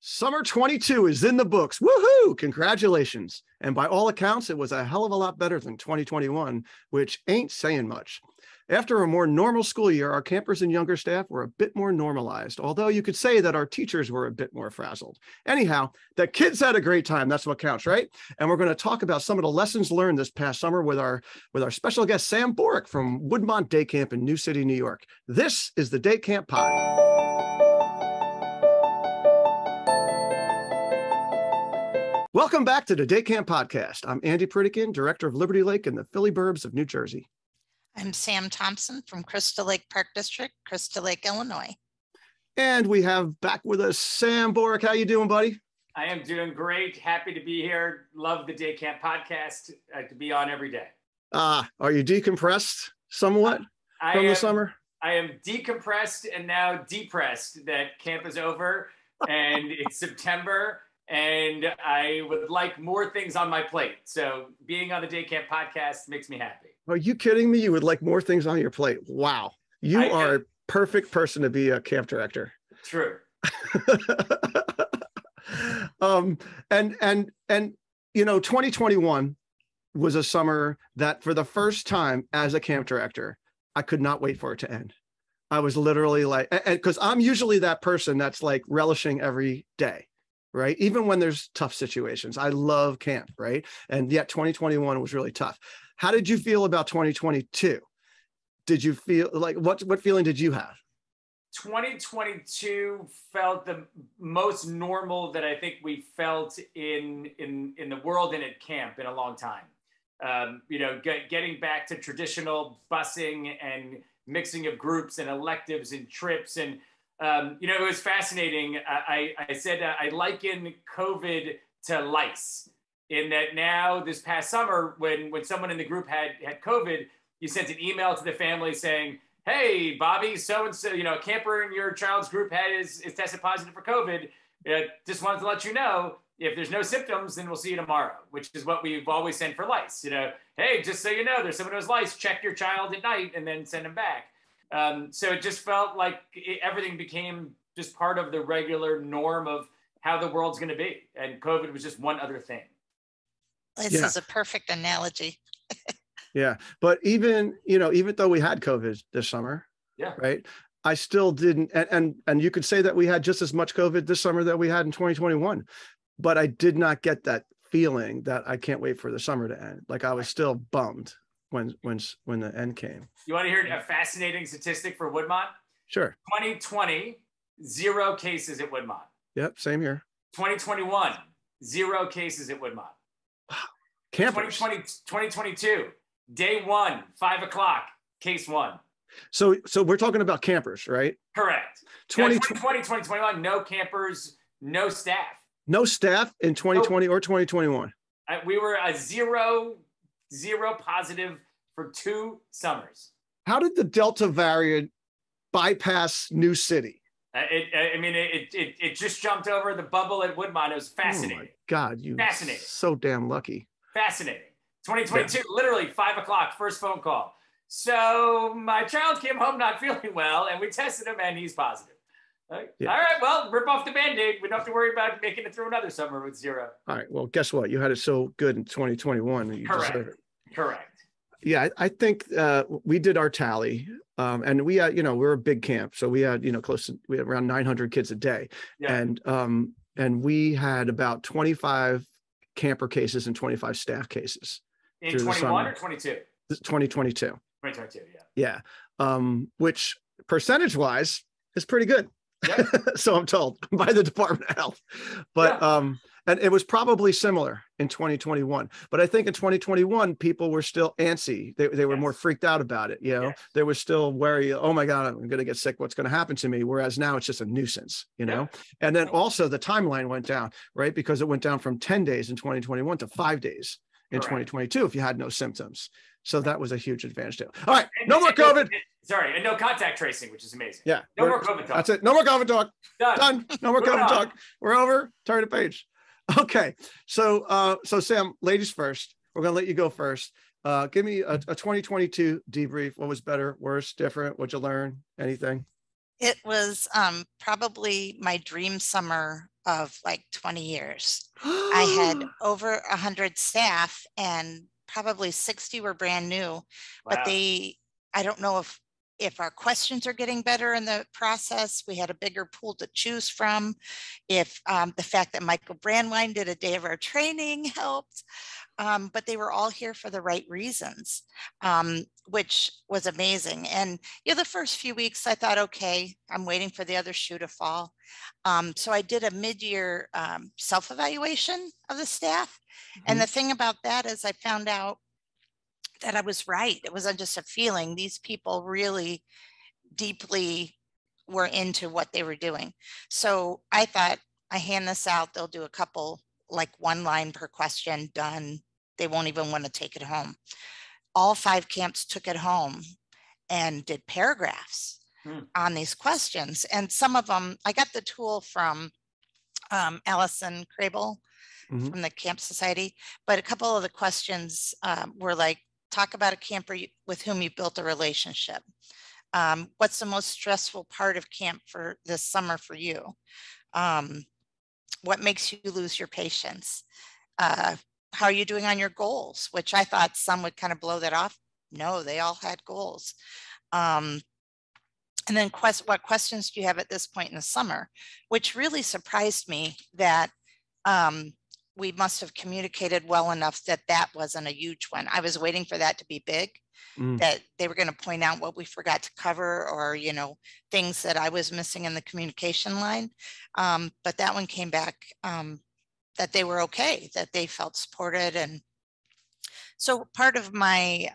Summer 22 is in the books. Woohoo! Congratulations. And by all accounts, it was a hell of a lot better than 2021, which ain't saying much. After a more normal school year, our campers and younger staff were a bit more normalized, although you could say that our teachers were a bit more frazzled. Anyhow, the kids had a great time. That's what counts, right? And we're going to talk about some of the lessons learned this past summer with our special guest, Sam Borek from Woodmont Day Camp in New City, New York. This is the Day Camp Pod. Welcome back to the Day Camp Podcast. I'm Andy Pritikin, Director of Liberty Lake in the Philly Burbs of New Jersey. I'm Sam Thompson from Crystal Lake Park District, Crystal Lake, Illinois. And we have back with us Sam Borek. How you doing, buddy? I am doing great. Happy to be here. Love the Day Camp Podcast. To be on every day. Are you decompressed somewhat from the summer? I am decompressed and now depressed that camp is over and it's September. And I would like more things on my plate. So being on the Day Camp Podcast makes me happy. Are you kidding me? You would like more things on your plate. Wow. You are a perfect person to be a camp director. True. And you know, 2021 was a summer that for the first time as a camp director, I could not wait for it to end. I was literally like, because I'm usually that person that's like relishing every day. Right? Even when there's tough situations, I love camp, right? And yet 2021 was really tough. How did you feel about 2022? Did you feel like, what feeling did you have? 2022 felt the most normal that I think we felt in the world and at camp in a long time. You know, getting back to traditional busing and mixing of groups and electives and trips and you know, it was fascinating. I said I liken COVID to lice in that now this past summer, when someone in the group had COVID, you sent an email to the family saying, hey, Bobby, so-and-so, you know, a camper in your child's group is tested positive for COVID. Just wanted to let you know, if there's no symptoms, then we'll see you tomorrow, which is what we've always sent for lice. You know, hey, just so you know, there's someone who has lice, check your child at night and then send them back. So it just felt like everything became just part of the regular norm of how the world's going to be. And COVID was just one other thing. This is a perfect analogy. Yeah. But even, you know, even though we had COVID this summer, right, I still didn't. And you could say that we had just as much COVID this summer that we had in 2021, but I did not get that feeling that I can't wait for the summer to end. Like I was still bummed when the end came. You want to hear a fascinating statistic for Woodmont? Sure. 2020, 0 cases at Woodmont. Yep, same here. 2021, 0 cases at Woodmont. Wow. Campers. 2022, day 1, 5 o'clock, case 1. So we're talking about campers, right? Correct. 2020, 2021, no campers, no staff. No staff in 2020 or 2021. We were a zero positive for 2 summers. How did the Delta variant bypass New City? It just jumped over the bubble at Woodmont. It was fascinating. Oh my God, you fascinating. So damn lucky. Fascinating. 2022, literally 5 o'clock, first phone call. So my child came home not feeling well, and we tested him, and he's positive. Yeah. All right, well, rip off the Band-Aid. We don't have to worry about making it through another summer with 0. All right, well, guess what? You had it so good in 2021 that you deserve it. Correct. Yeah, I think we did our tally, and we had, you know, we're a big camp, so we had, you know, we had around 900 kids a day, and we had about 25 camper cases and 25 staff cases. In 21 or 22? 2022. 2022, yeah. Which percentage-wise is pretty good. Yeah. So I'm told by the Department of Health, but and it was probably similar in 2021. But I think in 2021, people were still antsy. They were more freaked out about it. You know, they were still worried. Oh my God, I'm going to get sick. What's going to happen to me? Whereas now it's just a nuisance. You know, and then also the timeline went down, right? Because it went down from 10 days in 2021 to 5 days in 2022 if you had no symptoms. So that was a huge advantage too. All right, no more COVID. And no contact tracing, which is amazing. Yeah. No more COVID talk. That's it. No more COVID talk. Done. No more COVID talk. We're over. Turn the page. Okay. So Sam, ladies first. We're going to let you go first. Give me a 2022 debrief. What was better, worse, different? What'd you learn? Anything? It was probably my dream summer of like 20 years. I had over 100 staff and probably 60 were brand new, but Wow. I don't know if our questions are getting better in the process. We had a bigger pool to choose from. If the fact that Michael Brandwein did a day of our training helped, but they were all here for the right reasons, which was amazing. And the first few weeks I thought, okay, I'm waiting for the other shoe to fall. So I did a mid-year self-evaluation of the staff. And the thing about that is I found out that I was right. It wasn't just a feeling. These people really deeply were into what they were doing. So I thought, I hand this out, they'll do a couple, like one line per question, done. They won't even want to take it home. All 5 camps took it home and did paragraphs on these questions. And some of them, I got the tool from Allison Crable from the Camp Society, but a couple of the questions were like, talk about a camper with whom you built a relationship. What's the most stressful part of camp for this summer for you? What makes you lose your patience? How are you doing on your goals? Which I thought some would kind of blow that off. No, they all had goals. And then what questions do you have at this point in the summer? Which really surprised me that we must have communicated well enough that that wasn't a huge one. I was waiting for that to be big, that they were going to point out what we forgot to cover, or, things that I was missing in the communication line. But that one came back that they were okay, that they felt supported. And so part of my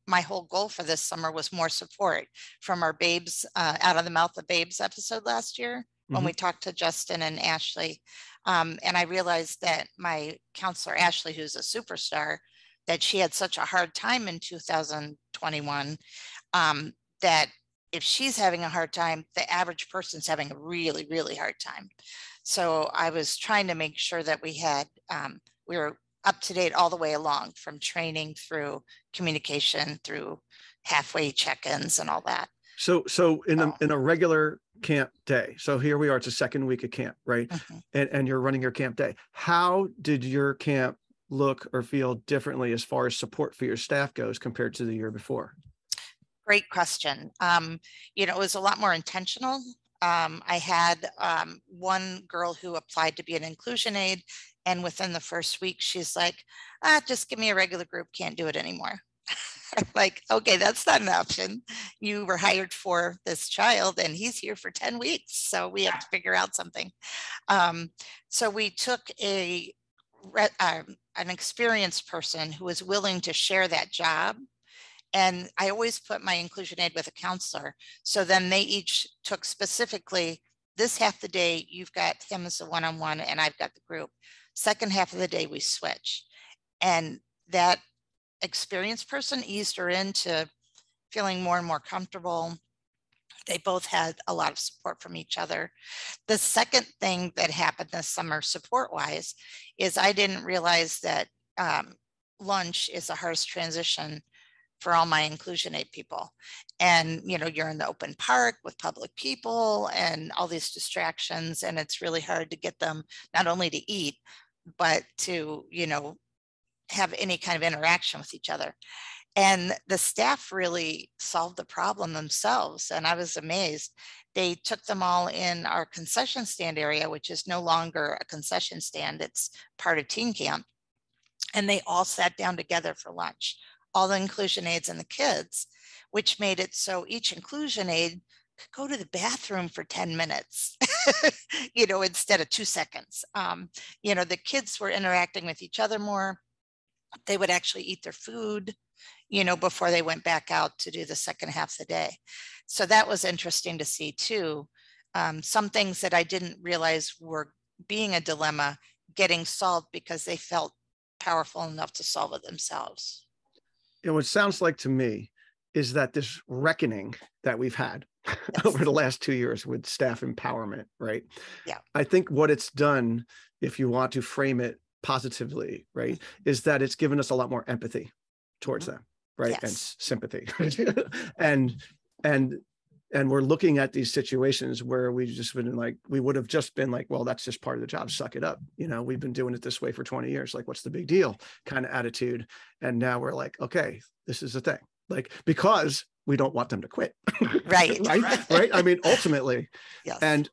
my whole goal for this summer was more support from our Babes, Out of the Mouth of Babes episode last year, when we talked to Justin and Ashley. And I realized that my counselor, Ashley, who's a superstar, that she had such a hard time in 2021, that if she's having a hard time, the average person's having a really, really hard time. So I was trying to make sure that we had, we were up to date all the way along, from training through communication, through halfway check-ins and all that. So in a regular camp day, so here we are, it's the second week of camp, right? And you're running your camp day. How did your camp look or feel differently as far as support for your staff goes compared to the year before? Great question. It was a lot more intentional. I had one girl who applied to be an inclusion aide, and within the first week, she's like, just give me a regular group, can't do it anymore. I'm like, okay, that's not an option. You were hired for this child and he's here for 10 weeks. So we have to figure out something. So we took an experienced person who was willing to share that job. And I always put my inclusion aide with a counselor. So then they each took specifically this half the day, you've got him as a one-on-one and I've got the group. Second half of the day, we switch. And that experienced person eased her into feeling more and more comfortable. They both had a lot of support from each other. The second thing that happened this summer support-wise is I didn't realize that lunch is the hardest transition for all my inclusion aid people. And, you're in the open park with public people and all these distractions, and it's really hard to get them not only to eat, but to, have any kind of interaction with each other. And the staff really solved the problem themselves. And I was amazed. They took them all in our concession stand area, which is no longer a concession stand. It's part of teen camp. And they all sat down together for lunch, all the inclusion aides and the kids, which made it so each inclusion aide could go to the bathroom for 10 minutes, instead of 2 seconds. The kids were interacting with each other more. They would actually eat their food, before they went back out to do the second half of the day. So that was interesting to see too. Some things that I didn't realize were being a dilemma getting solved because they felt powerful enough to solve it themselves. What it sounds like to me is that this reckoning that we've had over the last 2 years with staff empowerment, right? Yeah. I think what it's done, if you want to frame it positively, right, is that it's given us a lot more empathy towards them, right? Yes. And sympathy. and and we're looking at these situations where we would have just been like, well, that's just part of the job. Suck it up. We've been doing it this way for 20 years. Like, what's the big deal kind of attitude. And now we're like, okay, this is the thing. Like, because we don't want them to quit. Right. Right. I mean, ultimately. Yes. And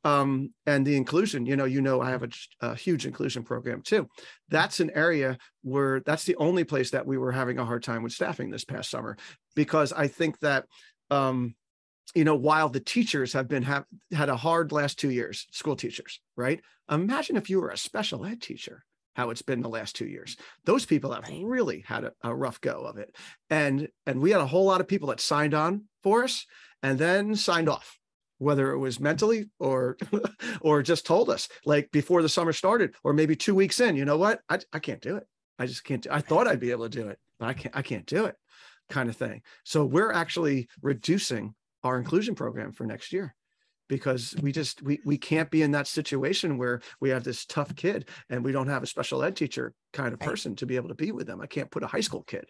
the inclusion, I have a huge inclusion program too. That's an area where that's the only place that we were having a hard time with staffing this past summer, because I think that, while the teachers have had a hard last 2 years, school teachers, right? Imagine if you were a special ed teacher, how it's been the last 2 years. Those people have really had a rough go of it. And we had a whole lot of people that signed on for us and then signed off, whether it was mentally or just told us like before the summer started, or maybe 2 weeks in, you know what? I can't do it. I just can't I thought I'd be able to do it, but I can't do it, kind of thing. So we're actually reducing our inclusion program for next year, because we can't be in that situation where we have this tough kid and we don't have a special ed teacher kind of person to be able to be with them. I can't put a high school kid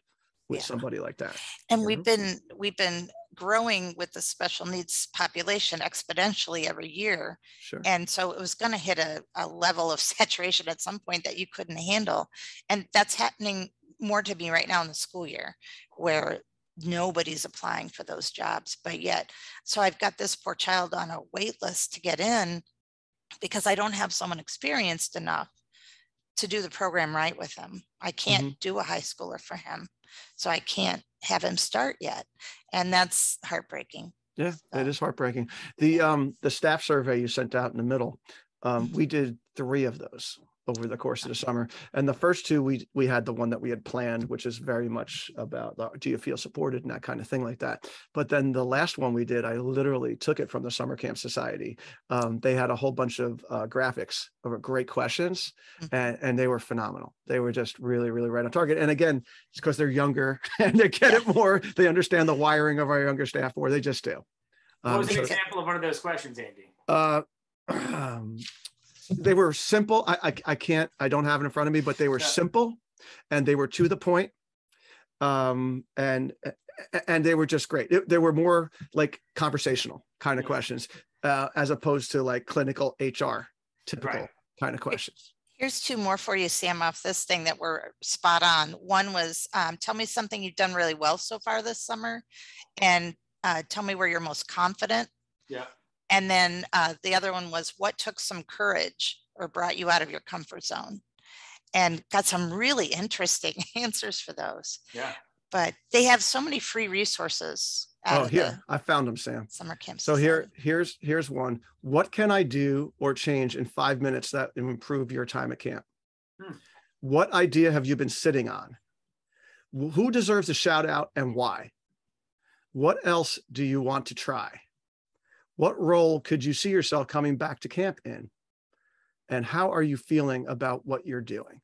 with somebody like that. And we've been growing with the special needs population exponentially every year. Sure. And so it was going to hit a level of saturation at some point that you couldn't handle. And that's happening more to me right now in the school year, where nobody's applying for those jobs, but yet, so I've got this poor child on a wait list to get in because I don't have someone experienced enough to do the program right with him. I can't do a high schooler for him, so I can't have him start yet. And that's heartbreaking. Yeah, so. It is heartbreaking. The staff survey you sent out in the middle, we did 3 of those over the course of the summer. And the first 2, we had the one that we had planned, which is very much about, do you feel supported and that kind of thing like that. But then the last one we did, I literally took it from the Summer Camp Society. They had a whole bunch of graphics of great questions, and they were phenomenal. They were just really, really right on target. And again, it's because they're younger and they get it more. They understand the wiring of our younger staff more. They just do. What was an example of one of those questions, Andy? They were simple. I don't have it in front of me, but they were simple and they were to the point. And they were just great. They were more like conversational kind of questions, as opposed to like clinical HR typical kind of questions. Here's 2 more for you, Sam, off this thing that were spot on. One was, tell me something you've done really well so far this summer, and tell me where you're most confident. Yeah. And then the other one was, what took some courage or brought you out of your comfort zone? And got some really interesting answers for those. Yeah. But they have so many free resources. Here, I found them, Sam. Summer camp. So here's one. What can I do or change in 5 minutes that will improve your time at camp? What idea have you been sitting on? Who deserves a shout out and why? What else do you want to try? What role could you see yourself coming back to camp in? And how are you feeling about what you're doing?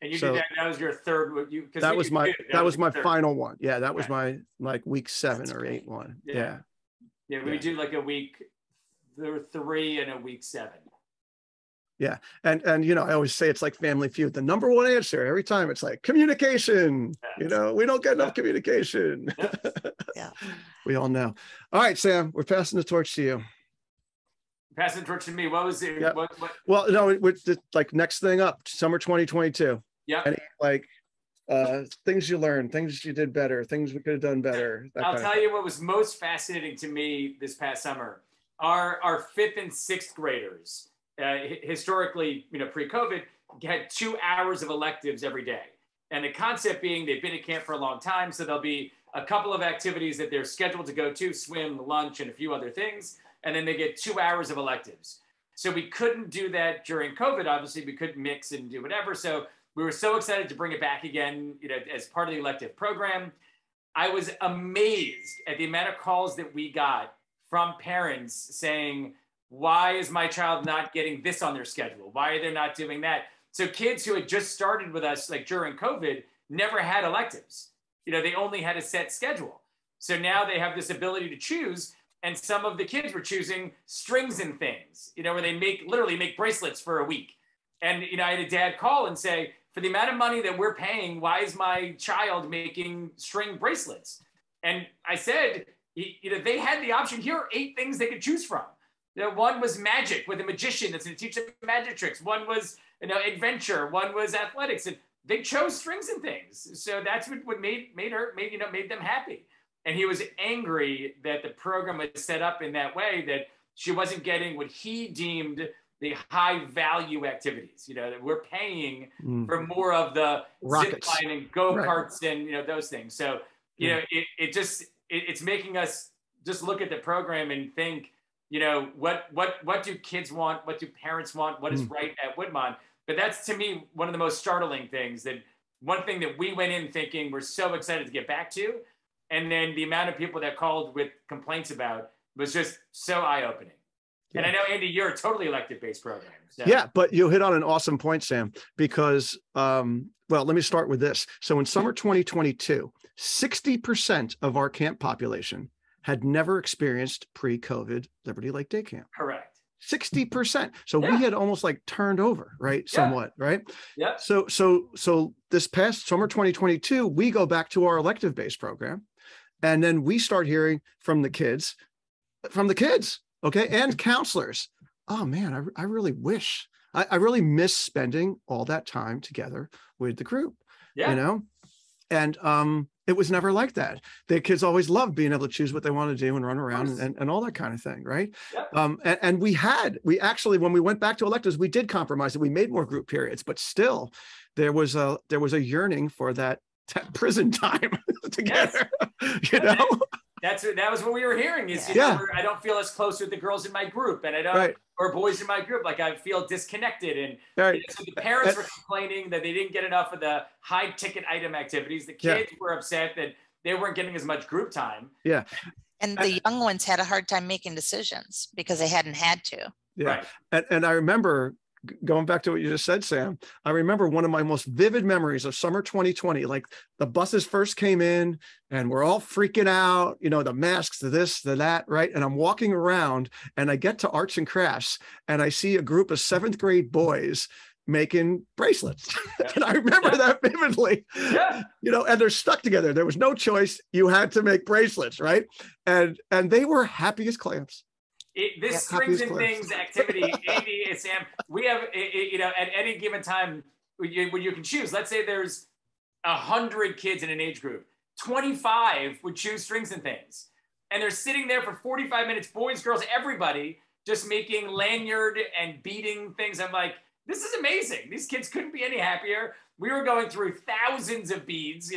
And you did that. That was your third. That was my final one. Yeah, that was my week 7 or 8 one. Yeah. We do like a week 3 and a week 7. Yeah. And I always say it's like Family Feud. The number one answer every time, it's like communication. We don't get enough communication. Yeah. We all know. All right, Sam, we're passing the torch to you. Passing the torch to me. What was it? Yep. What? Well, no, it's like next thing up, summer 2022. Yeah. Like things you learned, things you did better, things we could have done better. I'll tell you what was most fascinating to me this past summer. Our 5th and 6th graders, historically, pre-COVID, had 2 hours of electives every day. And the concept being they've been at camp for a long time, so there'll be a couple of activities that they're scheduled to go to, swim, lunch, and a few other things. And then they get 2 hours of electives. So we couldn't do that during COVID. Obviously, we couldn't mix and do whatever. So we were so excited to bring it back again, as part of the elective program. I was amazed at the amount of calls that we got from parents saying, why is my child not getting this on their schedule? Why are they not doing that? So kids who had just started with us, like during COVID, never had electives. They only had a set schedule. So now they have this ability to choose. And some of the kids were choosing strings and things, where they literally make bracelets for a week. And, I had a dad call and say, for the amount of money that we're paying, why is my child making string bracelets? And I said, they had the option. Here are 8 things they could choose from. One was magic with a magician that's going to teach them magic tricks. One was, adventure. One was athletics. And they chose strings and things. So that's what made them happy. And he was angry that the program was set up in that way, that she wasn't getting what he deemed the high value activities, that we're paying for more of the zip line and go-karts and, those things. So, it's making us just look at the program and think, what do kids want? What do parents want? What is right at Woodmont? But that's, to me, one of the most startling things, that one thing that we went in thinking we're so excited to get back to. And then the amount of people that called with complaints about was just so eye-opening. Yeah. And I know, Andy, you're a totally elective-based program. So. Yeah, but you hit on an awesome point, Sam, because, well, let me start with this. So in summer 2022, 60% of our camp population had never experienced pre-COVID Liberty Lake Day Camp. Correct. 60%. So we had almost like turned over, right? Somewhat, right? Yeah. So this past summer 2022, we go back to our elective-based program. And then we start hearing from the kids, okay, and counselors. Oh man, I really wish, I really miss spending all that time together with the group, and it was never like that. The kids always loved being able to choose what they want to do and run around and all that kind of thing, right? Yep. And we actually, when we went back to electives, we did compromise it. We made more group periods, but still there was a yearning for that prison time together. That was what we were hearing is, I don't feel as close with the girls in my group, and I don't, or boys in my group, like I feel disconnected. And so the parents were complaining that they didn't get enough of the high ticket item activities. The kids were upset that they weren't getting as much group time. Yeah. And the young ones had a hard time making decisions because they hadn't had to. Yeah. Right. And I remember, going back to what you just said, Sam, I remember one of my most vivid memories of summer 2020, like the buses first came in and we're all freaking out, the masks, the this, the that, right? And I'm walking around and I get to arts and crafts and I see a group of 7th grade boys making bracelets. And I remember that vividly, and they're stuck together. There was no choice. You had to make bracelets, right? And they were happy as clams. This strings and things activity, Andy and Sam, we have, at any given time when you can choose, let's say there's 100 kids in an age group, 25 would choose strings and things. And they're sitting there for 45 minutes, boys, girls, everybody, just making lanyard and beading things. I'm like, this is amazing. These kids couldn't be any happier. We were going through thousands of beads,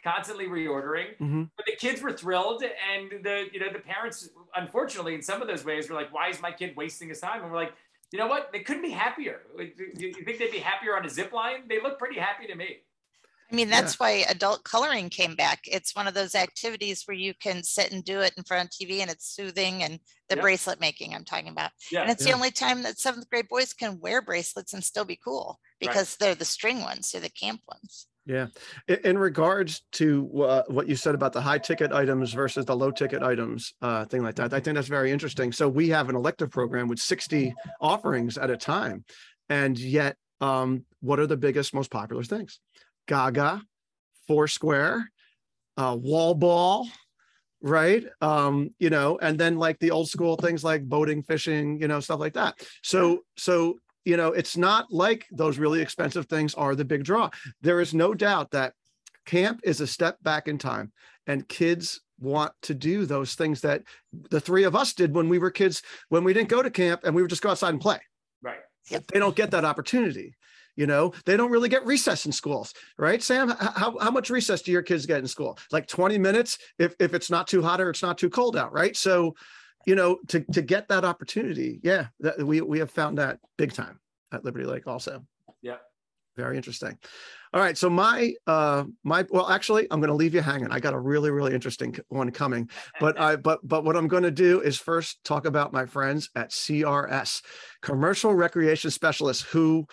constantly reordering, but the kids were thrilled. And the parents, unfortunately, in some of those ways were like, why is my kid wasting his time? And we're like, you know what? They couldn't be happier. Do you think they'd be happier on a zip line? They look pretty happy to me. I mean, that's why adult coloring came back. It's one of those activities where you can sit and do it in front of TV and it's soothing, and the bracelet making I'm talking about. And it's the only time that 7th grade boys can wear bracelets and still be cool because they're the string ones, they're the camp ones. Yeah. In regards to what you said about the high ticket items versus the low ticket items, thing like that, I think that's very interesting. So we have an elective program with 60 offerings at a time. And yet, what are the biggest, most popular things? Gaga, Foursquare, wall ball, right? And then like the old school things like boating, fishing, stuff like that. So it's not like those really expensive things are the big draw. There is no doubt that camp is a step back in time, and kids want to do those things that the 3 of us did when we were kids, when we didn't go to camp and we would just go outside and play. Right. They don't get that opportunity. They don't really get recess in schools, right? Sam, how much recess do your kids get in school? Like 20 minutes if it's not too hot or it's not too cold out, right? So, to get that opportunity, we have found that big time at Liberty Lake also. Yeah. Very interesting. All right. So well, actually, I'm going to leave you hanging. I got a really, really interesting one coming, but what I'm going to do is first talk about my friends at CRS, Commercial Recreation Specialists, who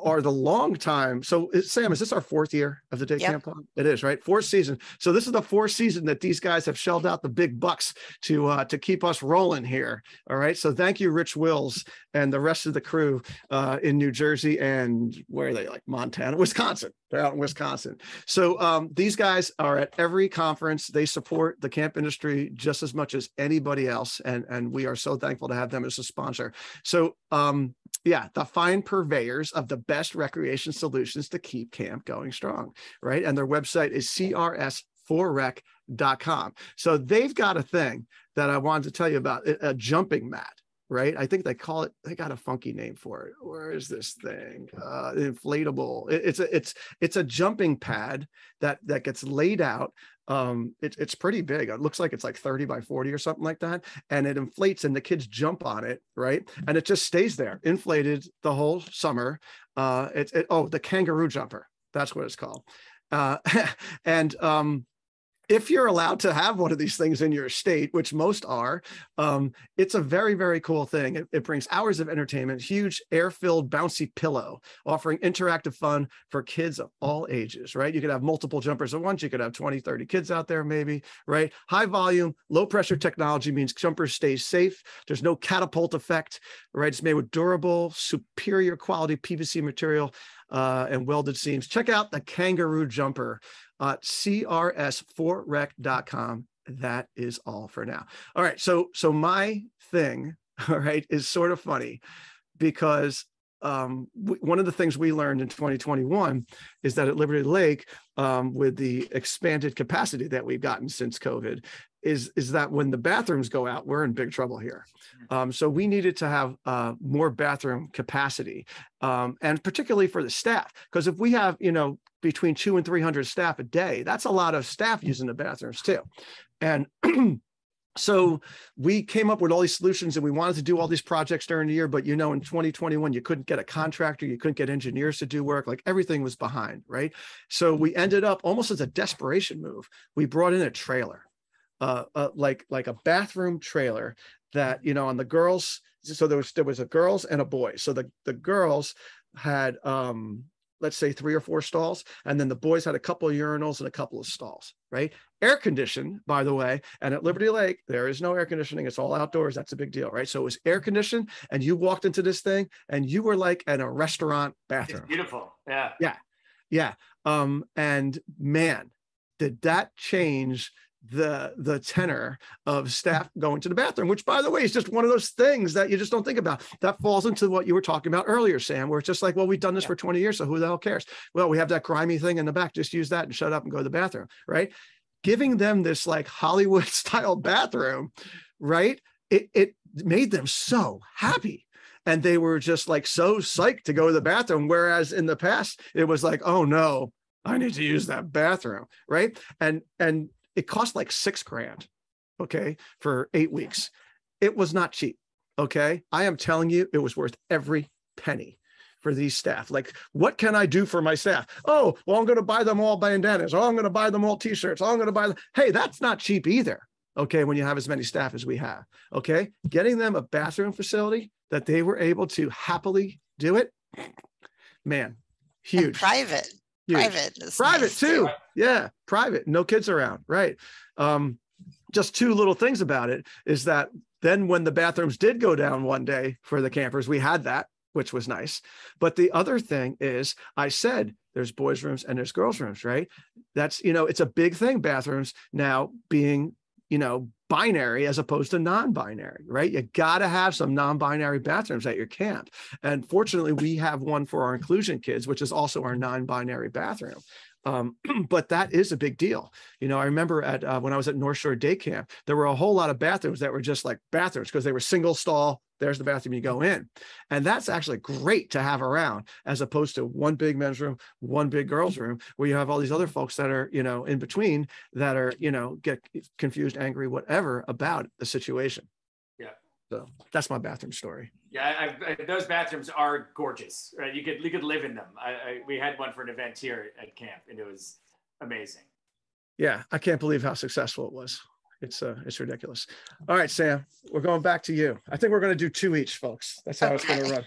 are the long time. So Sam, is this our 4th year of the day camp? It is, right? 4th season. So this is the 4th season that these guys have shelled out the big bucks to keep us rolling here. All right. So thank you, Rich Wills and the rest of the crew in New Jersey and where are they, like Montana, Wisconsin. They're out in Wisconsin. So these guys are at every conference. They support the camp industry just as much as anybody else. And we are so thankful to have them as a sponsor. So yeah, the fine purveyors of the best recreation solutions to keep camp going strong, right? And their website is crs4rec.com. So they've got a thing that I wanted to tell you about, a jumping mat. Right. I think they call it, they got a funky name for it. Where is this thing? Inflatable. It's a jumping pad that gets laid out. It's pretty big. It looks like it's like 30 by 40 or something like that. And it inflates and the kids jump on it. Right. And it just stays there inflated the whole summer. The Kangaroo Jumper. That's what it's called. If you're allowed to have one of these things in your state, which most are, it's a very, very cool thing. It brings hours of entertainment, huge air-filled bouncy pillow, offering interactive fun for kids of all ages, right? You could have multiple jumpers at once. You could have 20, 30 kids out there maybe, right? High volume, low pressure technology means jumpers stay safe. There's no catapult effect, right? It's made with durable, superior quality PVC material and welded seams. Check out the Kangaroo Jumper at crs4rec.com. That is all for now. All right. So my thing, all right, is sort of funny because one of the things we learned in 2021 is that at Liberty Lake, with the expanded capacity that we've gotten since COVID, is that when the bathrooms go out, we're in big trouble here. So we needed to have more bathroom capacity, and particularly for the staff, because if we have, between 200 and 300 staff a day, that's a lot of staff using the bathrooms too. And so we came up with all these solutions and we wanted to do all these projects during the year, but in 2021, you couldn't get a contractor, you couldn't get engineers to do work, like everything was behind, right? So we ended up almost as a desperation move. We brought in a trailer, like a bathroom trailer that, on the girls. So there was a girls and a boy. So the girls had, let's say 3 or 4 stalls. And then the boys had a couple of urinals and a couple of stalls, right? Air conditioned, by the way. And at Liberty Lake, there is no air conditioning. It's all outdoors. That's a big deal, right? So it was air conditioned and you walked into this thing and you were like in a restaurant bathroom. It's beautiful. Yeah. Yeah. Yeah. And man, did that change the tenor of staff going to the bathroom, which, by the way, is just one of those things that you just don't think about. That falls into what you were talking about earlier, Sam, where it's just like, well, we've done this for 20 years, so who the hell cares? Well, we have that grimy thing in the back. Just use that and shut up and go to the bathroom, right? Giving them this like Hollywood style bathroom, right? It made them so happy. And they were just like so psyched to go to the bathroom. Whereas in the past, it was like, oh no, I need to use that bathroom, right? And it cost like $6,000, okay, for 8 weeks. It was not cheap, okay? I am telling you, it was worth every penny for these staff. Like, what can I do for my staff? Oh, well, I'm going to buy them all bandanas. Oh, I'm going to buy them all t-shirts. Oh, I'm going to buy them. Hey, that's not cheap either, okay, when you have as many staff as we have, okay? Getting them a bathroom facility that they were able to happily do it, man, huge. And private. Huge. Private nice too. Yeah, private. No kids around. Right. Just 2 little things about it is that then when the bathrooms did go down one day for the campers, we had that, which was nice. But the other thing is, I said there's boys' rooms and there's girls' rooms, right? That's, it's a big thing, bathrooms now being, binary as opposed to non-binary, right? You got to have some non-binary bathrooms at your camp. And fortunately, we have one for our inclusion kids, which is also our non-binary bathroom. But that is a big deal. I remember when I was at North Shore Day Camp, there were a whole lot of bathrooms that were just like bathrooms because they were single stall. There's the bathroom you go in. And that's actually great to have around as opposed to one big men's room, one big girls' room, where you have all these other folks that are, in between that are, get confused, angry, whatever about the situation. Yeah. So that's my bathroom story. Yeah, those bathrooms are gorgeous. Right? You could live in them. We had one for an event here at camp, and it was amazing. Yeah, I can't believe how successful it was. It's ridiculous. All right, Sam, we're going back to you. I think we're going to do 2 each, folks. That's how it's going to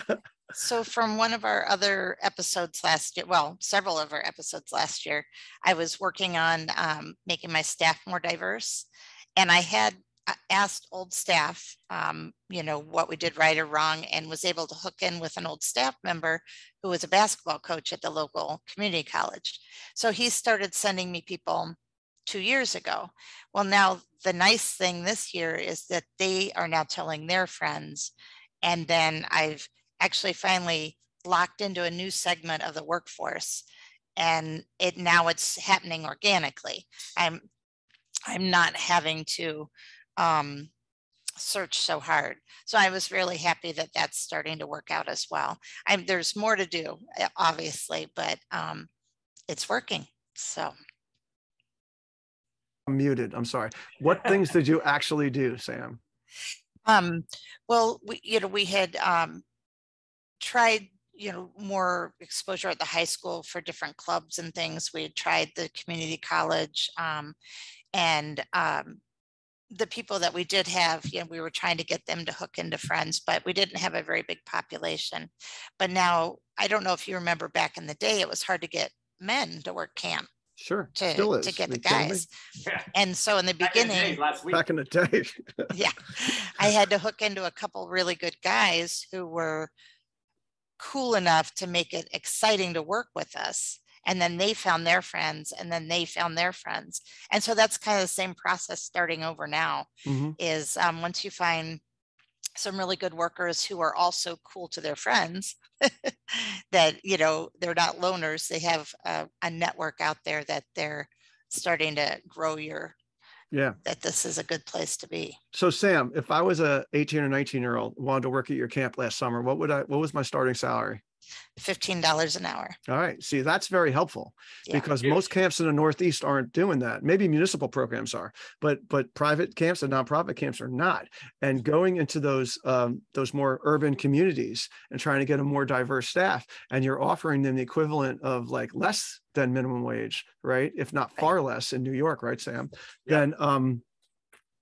run. So from one of our other episodes last year, well, several of our episodes last year, I was working on making my staff more diverse. And I had asked old staff, what we did right or wrong, and was able to hook in with an old staff member who was a basketball coach at the local community college. So he started sending me people 2 years ago. Well, now the nice thing this year is that they are now telling their friends. And then I've actually finally locked into a new segment of the workforce, and it's happening organically. I'm not having to search so hard. So I was really happy that that's starting to work out as well. There's more to do, obviously, but it's working. So. I'm muted. I'm sorry. What things did you actually do, Sam? Well, we had tried, more exposure at the high school for different clubs and things. We had tried the community college, and the people that we did have, we were trying to get them to hook into friends, but we didn't have a very big population. But now, I don't know if you remember back in the day, it was hard to get men to work camp. Sure, to get the guys. And so in the beginning, back in the day, yeah, I had to hook into a couple really good guys who were cool enough to make it exciting to work with us. And then they found their friends, and then they found their friends. And so that's kind of the same process starting over now. Is once you find some really good workers who are also cool to their friends, that, they're not loners, they have a network out there that they're starting to grow that this is a good place to be. So Sam, if I was a 18 or 19-year-old wanted to work at your camp last summer, what was my starting salary? $15 an hour. All right. See, that's very helpful because most camps in the Northeast aren't doing that. Maybe municipal programs are, but private camps and nonprofit camps are not. And going into those more urban communities and trying to get a more diverse staff, and you're offering them the equivalent of like less than minimum wage, right? If not far less in New York, right, Sam? Yeah. Then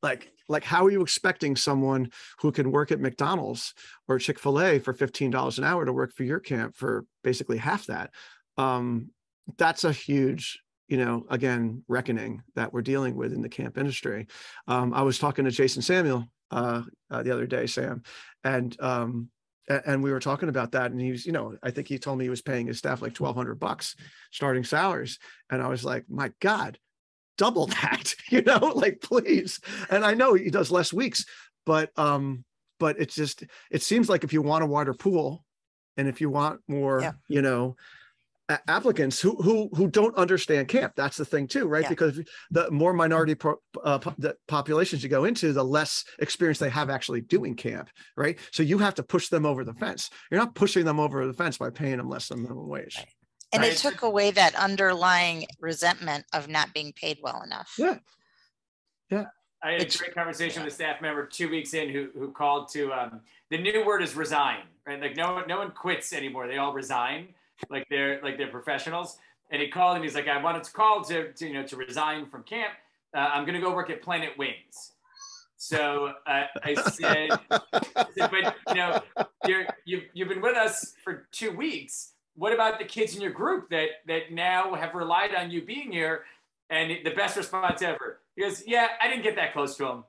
like how are you expecting someone who can work at McDonald's or Chick-fil-A for $15 an hour to work for your camp for basically half that? That's a huge, again, reckoning that we're dealing with in the camp industry. I was talking to Jason Samuel the other day, Sam, and we were talking about that, and he was, I think he told me he was paying his staff like $1,200 starting salaries, and I was like, my God, double that, like, please. And I know he does less weeks, but it seems like if you want a wider pool and if you want more, applicants who don't understand camp, that's the thing too, right? Because the more minority the populations you go into, the less experience they have actually doing camp, right? So you have to push them over the fence. You're not pushing them over the fence by paying them less than minimum wage. Right. And it took away that underlying resentment of not being paid well enough. Yeah. I had a great conversation with a staff member 2 weeks in who called to, the new word is resign, right? Like no one quits anymore. They all resign, like they're professionals. And he called and he's like, I wanted to call to resign from camp. I'm going to go work at Planet Wings. So I said, but you've been with us for 2 weeks. What about the kids in your group that now have relied on you being here? And the best response ever. He goes, yeah, I didn't get that close to him.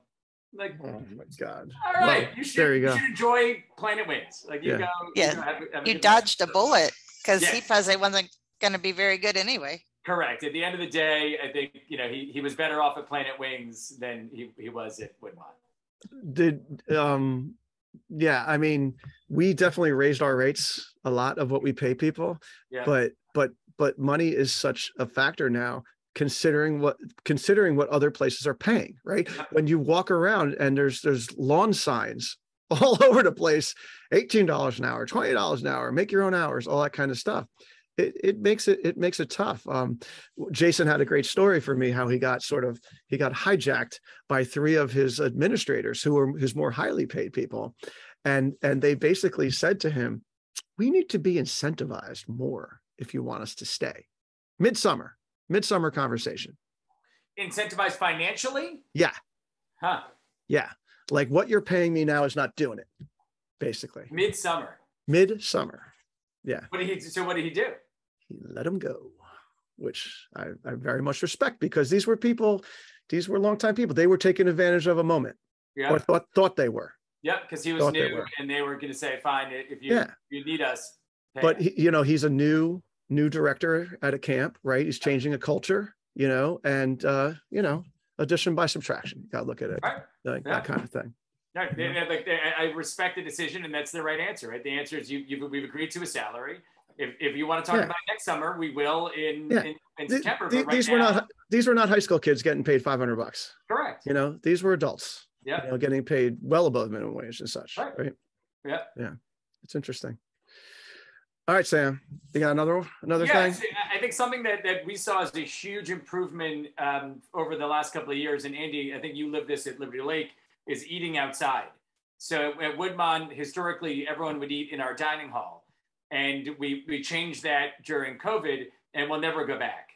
Like, oh my God. All right. Well, you should enjoy Planet Wings. Like you go. Yeah. You dodged a bullet because he probably wasn't going to be very good anyway. Correct. At the end of the day, I think, he was better off at Planet Wings than he was at Woodmont. Yeah, I mean, we definitely raised our rates a lot of what we pay people, but money is such a factor now, considering what other places are paying, right? When you walk around and there's lawn signs all over the place, $18 an hour, $20 an hour, make your own hours, all that kind of stuff. It makes it tough. Jason had a great story for me how he got hijacked by 3 of his administrators who were his more highly paid people, and they basically said to him, we need to be incentivized more if you want us to stay. Midsummer conversation. Incentivized financially? Yeah. Huh. Yeah. Like what you're paying me now is not doing it, basically. Midsummer. Yeah. What did he do? He let him go. which I very much respect, because these were longtime people. They were taking advantage of a moment, or thought they were. Yep, because he was new, and they were going to say, "Fine, if you need us." But he's a new director at a camp, right? He's changing a culture, and addition by subtraction. You gotta look at it that kind of thing. No, I respect the decision, and that's the right answer, right? The answer is we've agreed to a salary. If you want to talk about it next summer, we will in September. These were not high school kids getting paid $500. Correct. These were adults. Yeah. Getting paid well above minimum wage and such. Right. Yeah. Yeah. It's interesting. All right, Sam. You got another thing? I think something that we saw as a huge improvement over the last couple of years, and Andy, I think you lived this at Liberty Lake, is eating outside. So at Woodmont, historically, everyone would eat in our dining hall. And we changed that during COVID, and we'll never go back.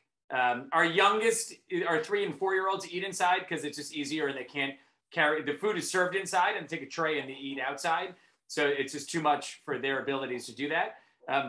Our youngest, our 3 and 4 year olds eat inside because it's just easier, and they can't carry, the food is served inside and take a tray and they eat outside. So it's just too much for their abilities to do that.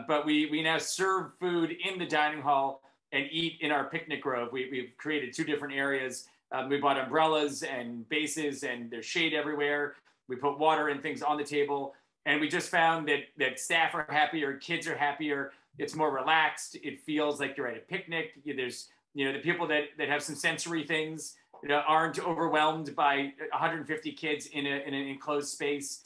But we now serve food in the dining hall and eat in our picnic grove. We've created 2 different areas. We bought umbrellas and bases, and there's shade everywhere. We put water and things on the table. And we just found that staff are happier, kids are happier. It's more relaxed. It feels like you're at a picnic. There's, the people that have some sensory things, aren't overwhelmed by 150 kids in an enclosed space.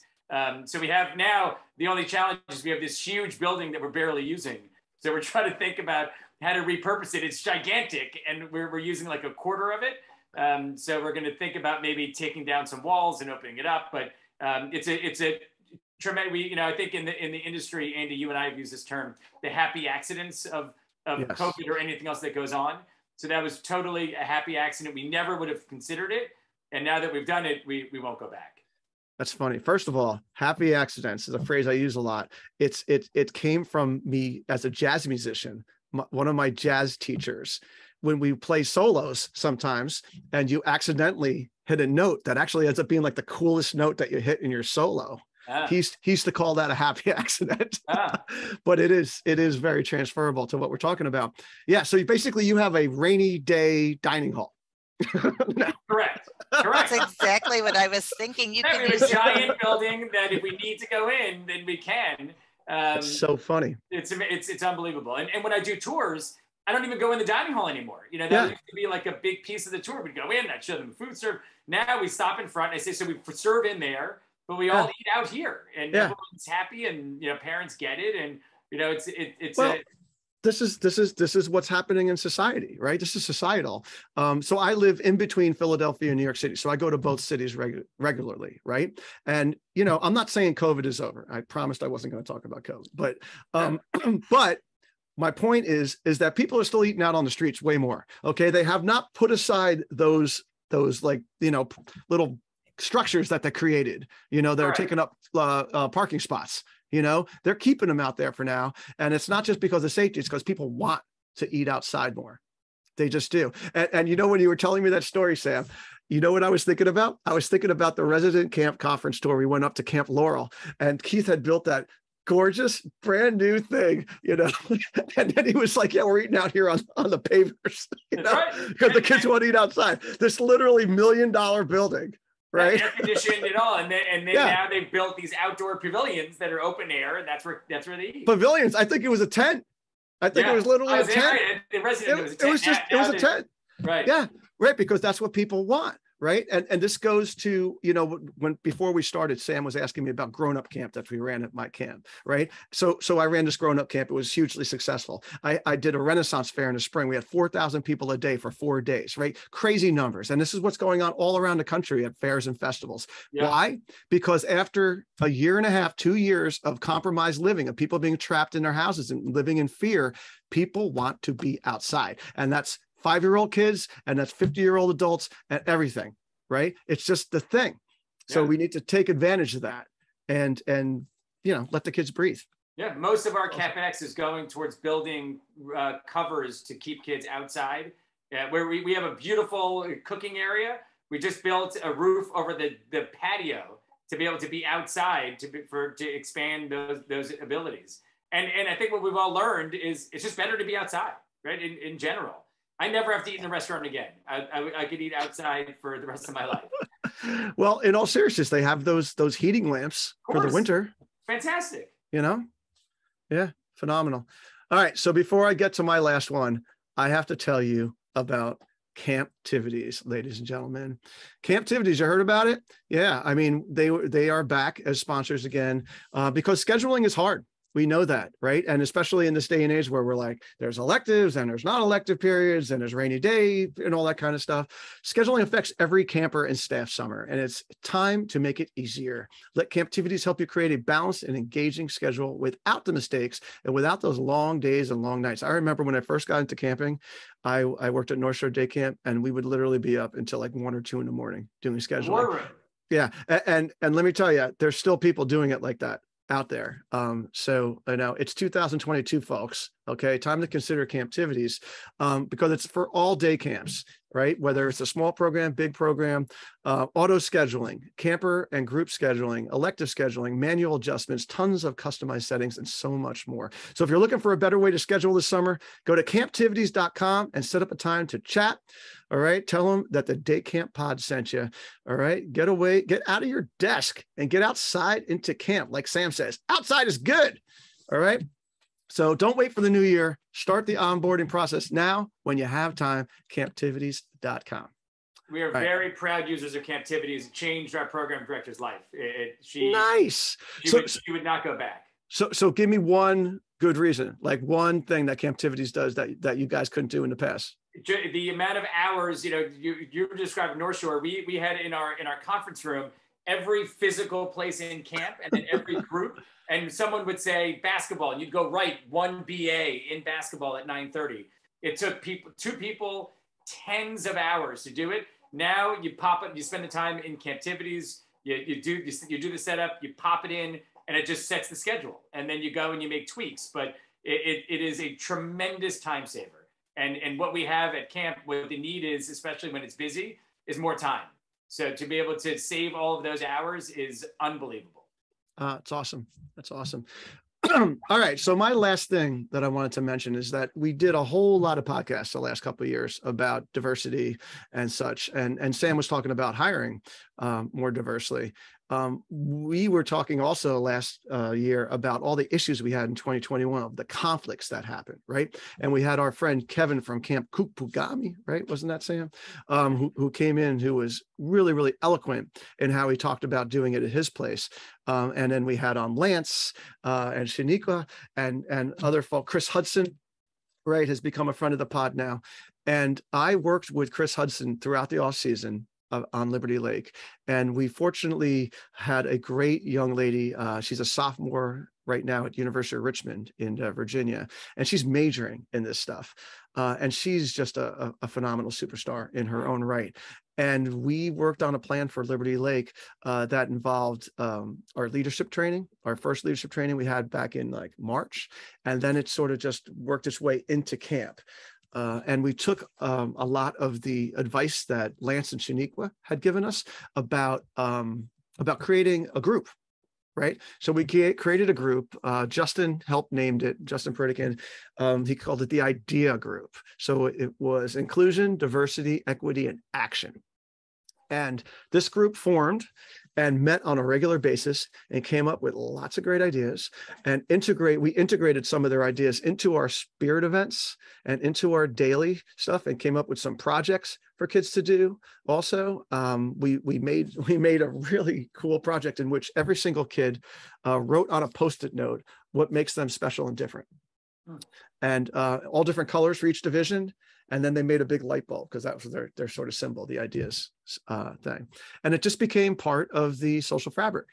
So we have now, the only challenge is we have this huge building that we're barely using. So we're trying to think about how to repurpose it. It's gigantic, and we're using like a quarter of it. So we're going to think about maybe taking down some walls and opening it up. But it's a tremendous. I think in the industry, Andy, you and I have used this term, the happy accidents of yes. COVID or anything else that goes on. So that was totally a happy accident. We never would have considered it, and now that we've done it, we won't go back. That's funny. First of all, happy accidents is a phrase I use a lot. It came from me as a jazz musician. One of my jazz teachers, when we play solos sometimes, and you accidentally hit a note that actually ends up being like the coolest note that you hit in your solo. He used to call that a happy accident, but it is very transferable to what we're talking about. Yeah. So you have a rainy day dining hall. No. Correct. That's exactly what I was thinking. We have a giant building that if we need to go in, then we can. It's so funny. It's unbelievable. And when I do tours, I don't even go in the dining hall anymore. That used to be like a big piece of the tour. We'd go in, I'd show them food served. Now we stop in front and I say, so we serve in there, but we all eat out here, and everyone's happy, and parents get it, and this is what's happening in society, right? This is societal. So I live in between Philadelphia and New York City, so I go to both cities regularly, right? And I'm not saying COVID is over. I promised I wasn't going to talk about COVID, but my point is that people are still eating out on the streets way more. Okay, they have not put aside those like little structures that they created. They're taking up parking spots. They're keeping them out there for now. And it's not just because of safety, it's because people want to eat outside more. They just do. And when you were telling me that story, Sam, what I was thinking about? I was thinking about the resident camp conference tour. We went up to Camp Laurel, and Keith had built that gorgeous brand new thing, and then he was like, yeah, we're eating out here on the pavers, because the kids want to eat outside. This literally $1 million building. Right, air conditioned and all, and then now they've built these outdoor pavilions that are open air, and that's where they eat. Pavilions. I think it was a tent. I think it was literally a tent. Right. The resident it was a tent. It was a tent. Right. Yeah. Right. Because that's what people want. Right. And this goes to, before we started, Sam was asking me about grown-up camp that we ran at my camp. Right. So I ran this grown-up camp. It was hugely successful. I did a Renaissance fair in the spring. We had 4,000 people a day for 4 days. Right. Crazy numbers. And this is what's going on all around the country at fairs and festivals. Yeah. Why? Because after a year and a half, 2 years of compromised living, of people being trapped in their houses and living in fear, people want to be outside. And that's 5-year-old kids, and that's 50-year-old adults, and everything, right? It's just the thing. So we need to take advantage of that and let the kids breathe. Yeah, most of our CapEx is going towards building covers to keep kids outside. Where we have a beautiful cooking area. We just built a roof over the patio to be able to be outside to expand those abilities. And I think what we've all learned is it's just better to be outside. right? In general. I never have to eat in a restaurant again. I could eat outside for the rest of my life. Well, in all seriousness, they have those heating lamps for the winter. Fantastic. You know? Yeah, phenomenal. All right. So before I get to my last one, I have to tell you about Camptivities, ladies and gentlemen. Camptivities, you heard about it? Yeah. I mean, they are back as sponsors again because scheduling is hard. We know that, right? And especially in this day and age where we're like, there's electives and there's non-elective periods and there's rainy day and all that kind of stuff. Scheduling affects every camper and staff summer, and it's time to make it easier. Let Camptivities help you create a balanced and engaging schedule without the mistakes and without those long days and long nights. I remember when I first got into camping, I worked at North Shore Day Camp, and we would literally be up until like 1 or 2 in the morning doing scheduling. Yeah. And let me tell you, there's still people doing it like that out there. So I know it's 2022, folks. Okay, time to consider Camptivities because it's for all day camps, right? Whether it's a small program, big program, auto scheduling, camper and group scheduling, elective scheduling, manual adjustments, tons of customized settings, and so much more. So if you're looking for a better way to schedule this summer, go to camptivities.com and set up a time to chat. All right. Tell them that the Day Camp Pod sent you. All right. Get away, get out of your desk and get outside into camp. Like Sam says, outside is good. All right. So don't wait for the new year. Start the onboarding process now when you have time. Camptivities.com. We are very proud users of Camptivities. It changed our program director's life. She would not go back. So give me one good reason, like one thing that Camptivities does that you guys couldn't do in the past. The amount of hours, you were describing North Shore. We had in our conference room every physical place in camp and then every group. And someone would say basketball, and you'd go write 1 BA in basketball at 9:30. It took two people tens of hours to do it. Now you pop it, you spend the time in Camptivities, you do the setup, you pop it in, and it just sets the schedule. And then you go and you make tweaks. But it is a tremendous time saver. And what we have at camp, what the need is, especially when it's busy, is more time. So to be able to save all of those hours is unbelievable. It's awesome. That's awesome. All right. So my last thing that I wanted to mention is that we did a whole lot of podcasts the last couple of years about diversity and such. And Sam was talking about hiring more diversely. We were talking also last year about all the issues we had in 2021, the conflicts that happened, right? And we had our friend Kevin from Camp Kukpugami, right? Wasn't that Sam? Who came in, who was really, really eloquent in how he talked about doing it at his place. And then we had Lance and Shaniqua and other folk. Chris Hudson, right, has become a friend of the pod now. And I worked with Chris Hudson throughout the off season on Liberty Lake. And we fortunately had a great young lady. She's a sophomore right now at University of Richmond in Virginia, and she's majoring in this stuff. And she's just a phenomenal superstar in her own right. And we worked on a plan for Liberty Lake that involved our leadership training, our first leadership training we had back in like March. And then it sort of just worked its way into camp. And we took a lot of the advice that Lance and Shaniqua had given us about creating a group, right? So we created a group. Justin helped named it, Justin Pritikin. He called it the Idea Group. So it was inclusion, diversity, equity, and action. And this group formed and met on a regular basis and came up with lots of great ideas and we integrated some of their ideas into our spirit events and into our daily stuff and came up with some projects for kids to do. Also, we made a really cool project in which every single kid wrote on a Post-it note what makes them special and different. And all different colors for each division. And then they made a big light bulb because that was their sort of symbol, the ideas thing. And it just became part of the social fabric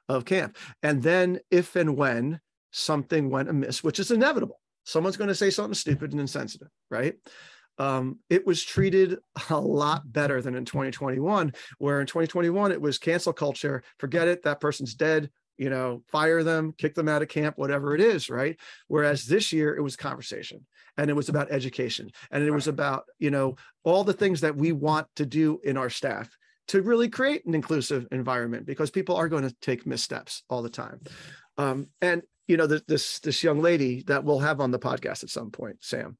of camp. And then if and when something went amiss, which is inevitable, someone's going to say something stupid and insensitive, right? It was treated a lot better than in 2021, where in 2021, it was cancel culture. Forget it. That person's dead. Fire them, kick them out of camp, whatever it is, right? Whereas this year it was conversation and it was about education and it was about, all the things that we want to do in our staff to really create an inclusive environment because people are going to take missteps all the time. And this young lady that we'll have on the podcast at some point, Sam,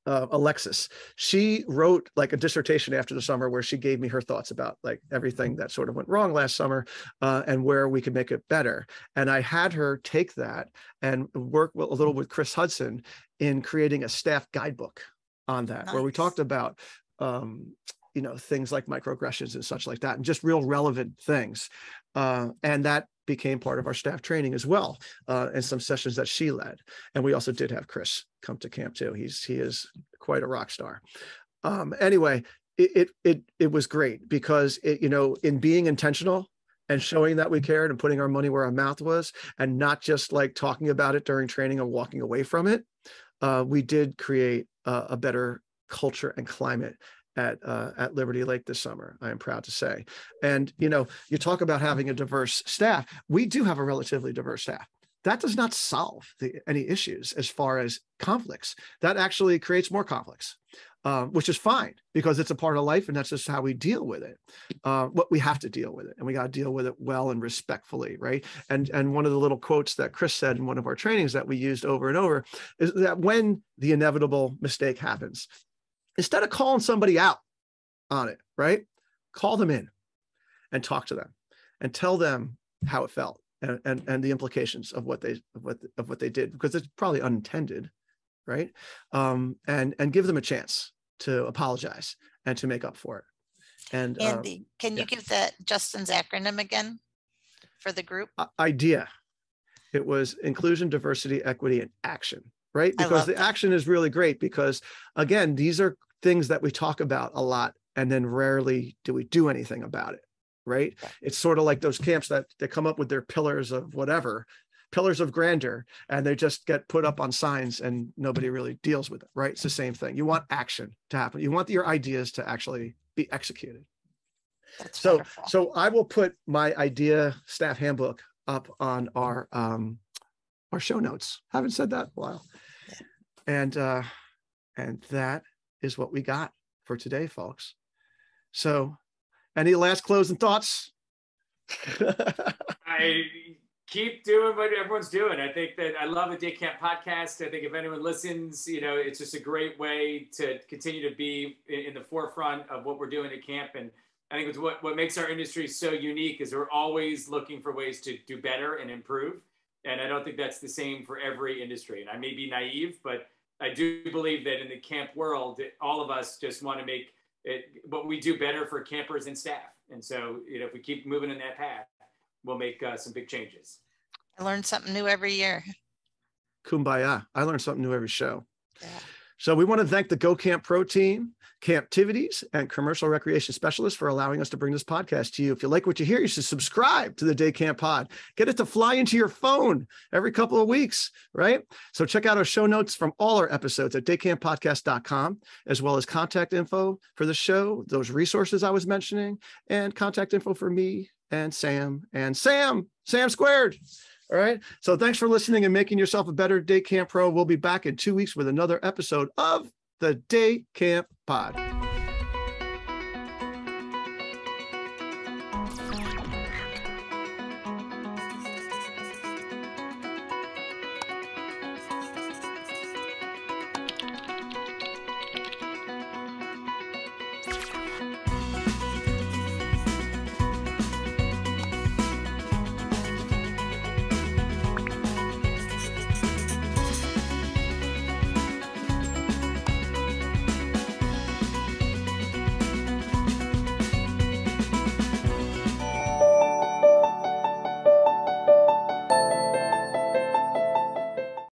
Alexis. She wrote like a dissertation after the summer where she gave me her thoughts about like everything that sort of went wrong last summer and where we could make it better. And I had her take that and work a little with Chris Hudson in creating a staff guidebook on that, where we talked about things like microaggressions and such like that, and just real relevant things. And that became part of our staff training as well, and some sessions that she led. And we also did have Chris come to camp too. He is quite a rock star. Anyway, it was great because in being intentional and showing that we cared and putting our money where our mouth was, and not just like talking about it during training and walking away from it, we did create a better culture and climate at Liberty Lake this summer, I am proud to say. And, you talk about having a diverse staff. We do have a relatively diverse staff. That does not solve any issues as far as conflicts. That actually creates more conflicts, which is fine because it's a part of life and that's just how we deal with it. What we have to deal with it, and we got to deal with it well and respectfully, right? And one of the little quotes that Chris said in one of our trainings that we used over and over is that when the inevitable mistake happens, instead of calling somebody out on it, right? Call them in and talk to them and tell them how it felt and the implications of what they did, because it's probably unintended, right? And give them a chance to apologize and to make up for it. And Andy, can you give that Justin's acronym again for the group? IDEA. It was inclusion, diversity, equity, and action, right? Because the action is really great because, again, these are things that we talk about a lot and then rarely do we do anything about it, right? It's sort of like those camps that they come up with their pillars of whatever, pillars of grandeur, and they just get put up on signs and nobody really deals with it, right? It's the same thing. You want action to happen. You want your ideas to actually be executed. That's so wonderful. So I will put my IDEA staff handbook up on our show notes. Haven't said that in a while. Yeah. And that is what we got for today, folks. So any last closing thoughts? I keep doing what everyone's doing. I think that I love the Day Camp podcast. I think if anyone listens, it's just a great way to continue to be in the forefront of what we're doing at camp. And I think it's what makes our industry so unique is we're always looking for ways to do better and improve. And I don't think that's the same for every industry. And I may be naive, but I do believe that in the camp world, all of us just want to make what we do better for campers and staff. And so, if we keep moving in that path, we'll make some big changes. I learn something new every year. Kumbaya. I learn something new every show. Yeah. So we want to thank the Go Camp Pro team, Camptivities, and Commercial Recreation Specialists for allowing us to bring this podcast to you. If you like what you hear, you should subscribe to the Day Camp Pod. Get it to fly into your phone every couple of weeks, right? So check out our show notes from all our episodes at daycamppodcast.com, as well as contact info for the show, those resources I was mentioning, and contact info for me and Sam squared. All right. So thanks for listening and making yourself a better Day Camp Pro. We'll be back in 2 weeks with another episode of the Day Camp Pod.